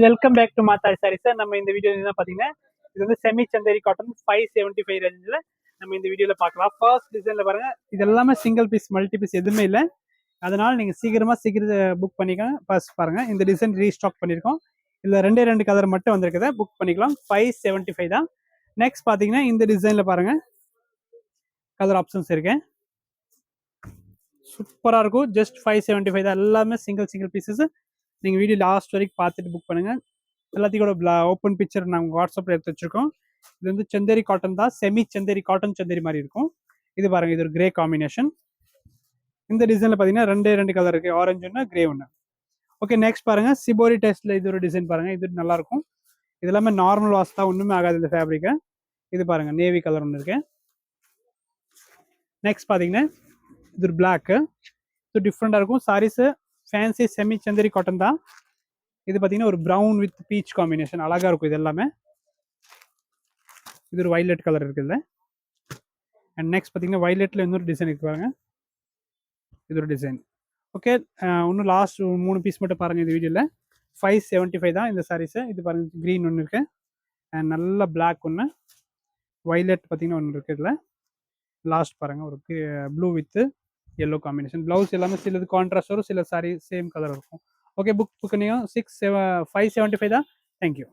Welcome back to Mathari sorry sir. நம்ம இந்த video என்ன பார்த்தீங்கன்னா, இது வந்து செமி சந்தேரி காட்டன் 575 ரேஞ்சில் நம்ம இந்த வீடியோவில் பார்க்கலாம். ஃபர்ஸ்ட் டிசைனில் பாருங்க, இது எல்லாமே சிங்கிள் பீஸ் மல்டி பீஸ் எதுவுமே இல்லை. அதனால நீங்கள் சீக்கிரம் புக் பண்ணிக்கலாம். ஃபர்ஸ்ட் பாருங்க, இந்த டிசைன் ரீஸ்டாக் பண்ணியிருக்கோம். இதில் ரெண்டு கலர் மட்டும் வந்திருக்குது, புக் பண்ணிக்கலாம். 575 தான். நெக்ஸ்ட் பார்த்தீங்கன்னா இந்த டிசைனில் பாருங்க, கலர் ஆப்ஷன்ஸ் இருக்கு, சூப்பராக இருக்கும். ஜஸ்ட் 575 தான். எல்லாமே சிங்கிள் பீசஸ். நீங்கள் வீடியோ லாஸ்ட் வரைக்கும் பார்த்துட்டு புக் பண்ணுங்கள். எல்லாத்தையும் கூட ஓப்பன் பிக்சர் நாங்கள் வாட்ஸ்அப்பில் எடுத்து வச்சிருக்கோம். இது வந்து சந்தேரி காட்டன் தான், செமி சந்தேரி காட்டன் சந்தேரி மாதிரி இருக்கும். இது பாருங்க, இது ஒரு கிரே காம்பினேஷன். இந்த டிசைனில் பார்த்தீங்கன்னா ரெண்டு கலர் இருக்கு, ஆரஞ்சு ஒன்று, கிரே ஒன்று. ஓகே, நெக்ஸ்ட் பாருங்க, சிபோரி டெஸ்ட்ல இது ஒரு டிசைன் பாருங்க, இது நல்லா இருக்கும். இது எல்லாமே நார்மல் வாஷ் தான், ஒன்றுமே ஆகாது இந்த ஃபேப்ரிக்கு. இது பாருங்க, நேவி கலர் ஒன்று இருக்கு. நெக்ஸ்ட் பார்த்தீங்கன்னா இது ஒரு பிளாக்கு, இது டிஃப்ரெண்டாக இருக்கும். Saris fancy semi Chanderi cotton தான். இது பார்த்தீங்கன்னா ஒரு ப்ரௌன் வித் பீச் காம்பினேஷன், அழகா இருக்கும். இது எல்லாமே இது ஒரு வைலட் கலர் இருக்குல்ல. அண்ட் நெக்ஸ்ட் பார்த்தீங்கன்னா வைலட்ல இன்னொரு டிசைன் இருக்கு பாருங்க, இது ஒரு டிசைன். ஓகே, இன்னும் லாஸ்ட் 3 பீஸ் மட்டும் பாருங்க இந்த வீடியோவில். 575 தான் இந்த சாரீஸ். இது பாருங்க, க்ரீன் ஒன்று இருக்கு, அண்ட் நல்ல பிளாக் ஒன்று, வைலட் பார்த்தீங்கன்னா ஒன்று இருக்கு. இதில் லாஸ்ட் பாருங்க, ஒரு blue with yellow combination. Blouse எல்லாமே சிலது கான்ட்ராஸ்ட் வரும், சில சாரி சேம் கலர் இருக்கும். ஓகே, புக் பண்ணியும் 575 தான். தேங்க்யூ.